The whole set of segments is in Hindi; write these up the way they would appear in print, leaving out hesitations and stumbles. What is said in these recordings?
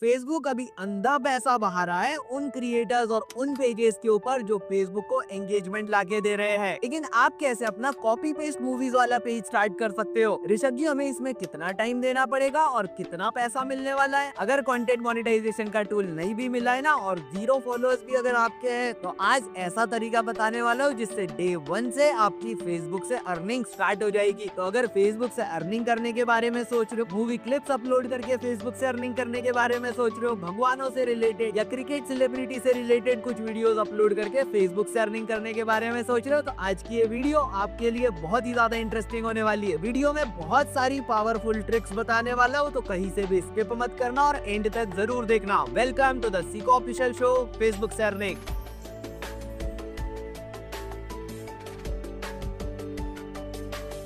फेसबुक अभी अंधा पैसा बहा रहा है उन क्रिएटर्स और उन पेजेस के ऊपर जो फेसबुक को एंगेजमेंट लाके दे रहे हैं। लेकिन आप कैसे अपना कॉपी पेस्ट मूवीज वाला पेज स्टार्ट कर सकते हो? ऋषभ जी, हमें इसमें कितना टाइम देना पड़ेगा और कितना पैसा मिलने वाला है? अगर कंटेंट मोनेटाइजेशन का टूल नहीं भी मिला है ना, और 0 फॉलोअर्स भी अगर आपके हैं, तो आज ऐसा तरीका बताने वाला हूँ जिससे डे 1 से आपकी फेसबुक से अर्निंग स्टार्ट हो जाएगी। तो अगर फेसबुक से अर्निंग करने के बारे में सोच रहे हो, मूवी क्लिप्स अपलोड करके फेसबुक से अर्निंग करने के बारे में सोच रहे हो, भगवानों से रिलेटेड या क्रिकेट सेलिब्रिटी से रिलेटेड कुछ वीडियोस अपलोड करके फेसबुक से अर्निंग करने के बारे में सोच रहे हो, तो आज की ये वीडियो आपके लिए बहुत ही ज्यादा इंटरेस्टिंग होने वाली है। वीडियो में बहुत सारी पावरफुल ट्रिक्स बताने वाला हूँ, तो कहीं से भी स्किप मत करना और एंड तक जरूर देखना। वेलकम टू द सीको ऑफिशियल शो, फेसबुक से अर्निंग।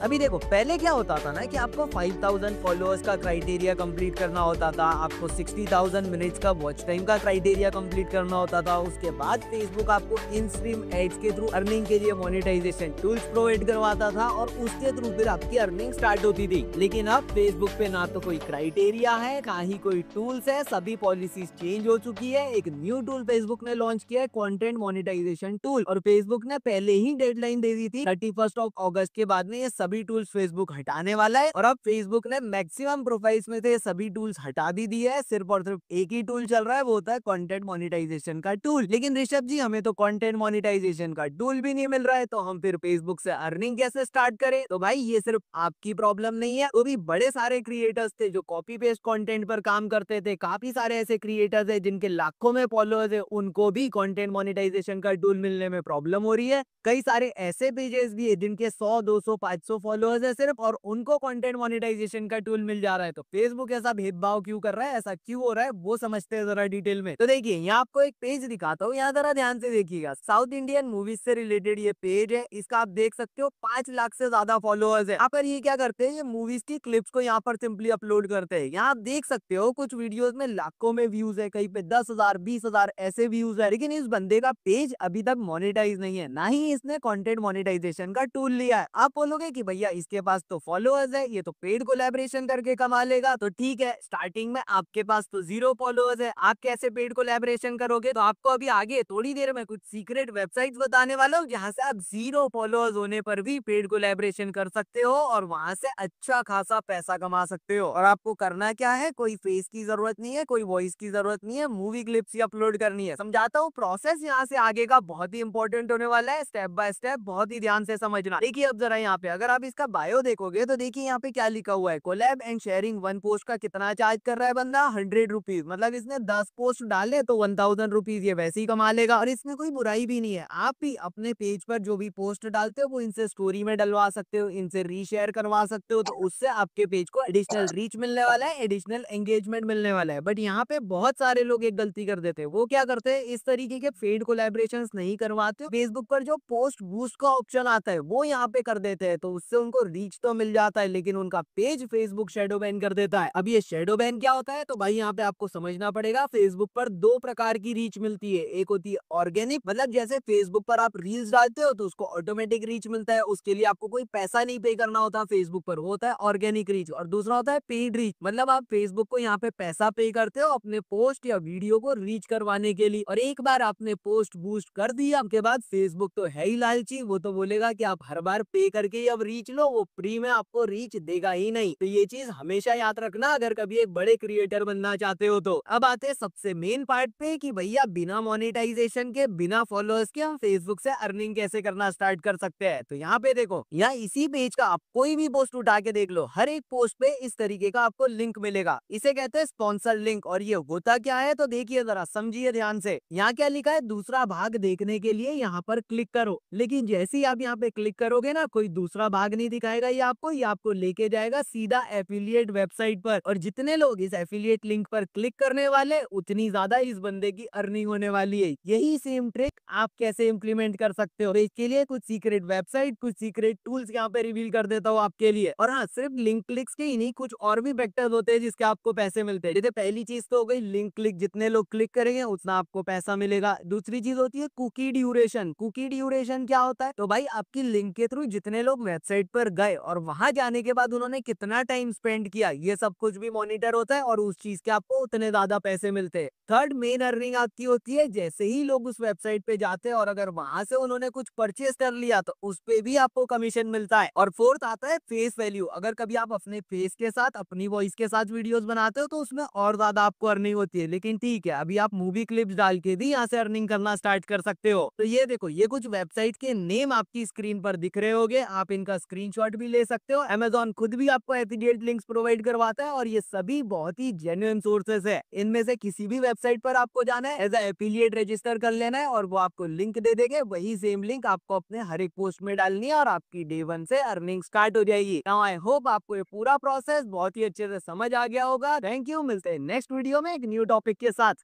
अभी देखो, पहले क्या होता था ना कि आपको 5000 फॉलोअर्स का क्राइटेरिया कंप्लीट करना होता था, आपको 60,000 मिनट्स का वॉच टाइम का क्राइटेरिया कंप्लीट करना होता था। उसके बाद फेसबुक आपको इन स्ट्रीम एड्स के थ्रू अर्निंग के लिए मोनेटाइजेशन टूल्स प्रोवाइड करवाता था और उसके थ्रू फिर आपकी अर्निंग स्टार्ट होती थी। लेकिन अब फेसबुक पे ना तो कोई क्राइटेरिया है, ना ही कोई टूल्स है, सभी पॉलिसीज चेंज हो चुकी है। एक न्यू टूल फेसबुक ने लॉन्च किया है, कंटेंट मोनेटाइजेशन टूल, और फेसबुक ने पहले ही डेडलाइन दे दी थी 31 अगस्त के बाद में ये सभी टूल्स फेसबुक हटाने वाला है। और अब फेसबुक ने मैक्सिमम प्रोफाइल्स में से सभी टूल्स हटा भी दिए है। सिर्फ और सिर्फ एक ही टूल चल रहा है, वो होता है कंटेंट मोनेटाइजेशन का टूल। लेकिन ऋषभ जी, हमें तो कंटेंट मोनेटाइजेशन का टूल भी नहीं मिल रहा है, तो हम फिर फेसबुक से अर्निंग कैसे स्टार्ट करें? तो भाई, ये सिर्फ आपकी प्रॉब्लम नहीं है, वो भी बड़े सारे क्रिएटर्स थे जो कॉपी पेस्ट कंटेंट पर काम करते थे। काफी सारे ऐसे क्रिएटर्स है जिनके लाखों में फॉलोअर्स है, उनको भी कंटेंट मोनेटाइजेशन का टूल मिलने में प्रॉब्लम हो रही है। कई सारे ऐसे पेजेस भी है जिनके 100, 200, 500 फॉलोअर्स है सिर्फ, और उनको कंटेंट मोनेटाइजेशन का टूल मिल जा रहा है। तो फेसबुक ऐसा भेदभाव क्यों कर रहा है, ऐसा क्यों हो रहा है, वो समझते हैं जरा डिटेल में। तो देखिए, यहाँ आपको एक पेज दिखाता हूँ, यहाँ जरा ध्यान से देखिएगा। साउथ इंडियन मूवीज से रिलेटेड ये पेज है। इसका आप देख सकते हो 5 लाख से ज्यादा फॉलोअर्स है। यहाँ पर ये क्या करते हैं, ये मूवीज की क्लिप्स को यहाँ पर सिंपली अपलोड करते हैं। यहाँ आप देख सकते हो कुछ वीडियोस में लाखों में व्यूज है, कहीं पे 10,000, 20,000 ऐसे व्यूज है। लेकिन इस बंदे का पेज अभी तक मोनेटाइज नहीं है, ना ही इसने कंटेंट मोनेटाइजेशन का टूल लिया है। आप बोलोगे कि भैया इसके पास तो फॉलोअर्स है, ये तो पेड कोलैबोरेशन करके कमा लेगा। तो ठीक है, स्टार्टिंग में आपके पास तो 0 फॉलोअर्स है, आप कैसे पेड कोलैबोरेशन करोगे? तो आपको अभी आगे थोड़ी देर में कुछ सीक्रेट वेबसाइट्स बताने वाला हूँ, जहाँ से आप 0 फॉलोअर्स होने पर भी पेड कोलैबोरेशन कर सकते हो और वहां से अच्छा खासा पैसा कमा सकते हो। और आपको करना क्या है, कोई फेस की जरूरत नहीं है, कोई वॉइस की जरूरत नहीं है, मूवी क्लिप्स ही अपलोड करनी है। समझाता हूँ प्रोसेस, यहाँ से आगे का बहुत ही इंपॉर्टेंट होने वाला है। स्टेप बाय स्टेप बहुत ही ध्यान से समझना। देखिए, अब जरा यहाँ पे अगर आप इसका बायो देखोगे तो देखिए यहाँ पे क्या लिखा हुआ है, कोलैब एंड शेयरिंग 1 पोस्ट का कितना चार्ज कर रहा है बंदा, 100 रुपीज। मतलब इसने 10 पोस्ट डाले तो 1000 रुपीज ये वैसे ही कमा लेगा। और इसमें कोई बुराई भी नहीं है, आप भी अपने पेज पर जो भी पोस्ट डालते हो वो इनसे स्टोरी में डलवा सकते हो, इनसे रीशेयर करवा सकते हो, तो उससे आपके पेज को एडिशनल रीच मिलने वाला है, एडिशनल एंगेजमेंट मिलने वाला है। बट यहाँ पे बहुत सारे लोग एक गलती कर देते हैं। वो क्या करते हैं, इस तरीके के पेड कोलैबोरेशंस नहीं करवाते, फेसबुक पर जो पोस्ट बूस्ट का ऑप्शन आता है वो यहाँ पे कर देते हैं, तो उससे उनको रीच तो मिल जाता है, लेकिन उनका पेज फेसबुक शैडो बैन कर देता है। अब ये शैडो बैन क्या होता है, तो भाई यहाँ पे आपको समझना पड़ेगा। फेसबुक पर 2 प्रकार की रीच मिलती है। एक होती है ऑर्गेनिक, मतलब जैसे फेसबुक पर आप रील्स डालते हो तो उसको ऑटोमेटिक रीच मिलता है, उसके लिए आपको कोई पैसा नहीं पे करना होता फेसबुक पर, वो होता है ऑर्गेनिक रीच। और दूसरा होता है पेड रीच, मतलब आप फेसबुक को यहाँ पे पैसा पे करते हो अपने पोस्ट या वीडियो को रीच करवाने के लिए। और एक बार आपने पोस्ट बूस्ट कर दिया, उसके बाद फेसबुक तो है ही लालची, वो तो बोलेगा कि आप हर बार पे करके ही अब रीच लो, वो फ्री में आपको रीच देगा ही नहीं। तो ये चीज हमेशा याद रखना अगर कभी एक बड़े क्रिएटर बनना चाहते हो तो। अब आते हैं सबसे मेन पार्ट पे कि भैया बिना मोनेटाइजेशन के, बिना फॉलोअर्स के हम फेसबुक से अर्निंग कैसे करना स्टार्ट कर सकते हैं। तो यहाँ पे देखो, यहाँ इसी पेज का आप कोई भी पोस्ट उठा के देख लो, हर एक पोस्ट पे इस तरीके का आपको लिंक मिलेगा। इसे कहते हैं स्पॉन्सर लिंक। और ये होता क्या है, तो देखिए जरा, समझिए ध्यान से। यहाँ क्या लिखा है, दूसरा भाग देखने के लिए यहाँ पर क्लिक करो। लेकिन जैसे ही आप यहाँ पे क्लिक करोगे ना, कोई दूसरा भाग नहीं दिखाएगा ये आपको लेके जाएगा सीधा एफिलिएट वेबसाइट पर। और जितने लोग इस एफिलिएट लिंक पर क्लिक करने वाले, उतनी ज्यादा इस बंदे की अर्निंग होने वाली है। यही सेम ट्रिक आप कैसे इम्प्लीमेंट कर सकते हो, इसके लिए कुछ सीक्रेट वेबसाइट, कुछ सीक्रेट टूल्स यहाँ पे रिवील कर देता हूँ आपके लिए। और हाँ, सिर्फ लिंक क्लिक्स के ही नहीं, कुछ और भी वेक्टर्स होते हैं जिसके आपको पैसे मिलते हैं। जैसे पहली चीज तो हो गई लिंक क्लिक, जितने लोग क्लिक करेंगे उतना आपको पैसा मिलेगा। दूसरी चीज होती है कुकी ड्यूरेशन। कुकी ड्यूरेशन क्या होता है, तो भाई आपकी लिंक के थ्रू जितने लोग वेबसाइट वेबसाइट पर गए और वहां जाने के बाद उन्होंने कितना टाइम स्पेंड किया, ये सब कुछ भी मॉनिटर होता है और उस चीज के आपको उतने ज्यादा पैसे मिलते हैं। थर्ड मेन अर्निंग आपकी होती है जैसे ही लोग उस वेबसाइट पे जाते हैं और अगर वहां से उन्होंने कुछ परचेस कर लिया तो उस पे भी आपको कमीशन मिलता है। और फोर्थ आता है फेस वैल्यू। अगर कभी आप अपने फेस के साथ अपनी वॉइस के साथ वीडियोस बनाते हो तो उसमें और ज्यादा आपको अर्निंग होती है। लेकिन ठीक है, अभी आप मूवी क्लिप्स डाल के भी यहाँ से अर्निंग करना स्टार्ट कर सकते हो। तो ये देखो, ये कुछ वेबसाइट के नेम आपकी स्क्रीन पर दिख रहे होंगे, आप इनका स्क्रीनशॉट भी ले सकते हो। अमेजोन खुद भी आपको एफिलिएट लिंक्स प्रोवाइड करवाता है और ये सभी बहुत ही जेन्युइन सोर्सेस है। इनमें से किसी भी वेबसाइट पर आपको जाना है, एज एफिलिएट रजिस्टर कर लेना है और वो आपको लिंक दे देंगे। वही सेम लिंक आपको अपने हर एक पोस्ट में डालनी है और आपकी डे 1 से अर्निंग स्टार्ट हो जाएगी। नाउ आई होप आपको ये पूरा प्रोसेस बहुत ही अच्छे से समझ आ गया होगा। थैंक यू, मिलते हैं नेक्स्ट वीडियो में एक न्यू टॉपिक के साथ।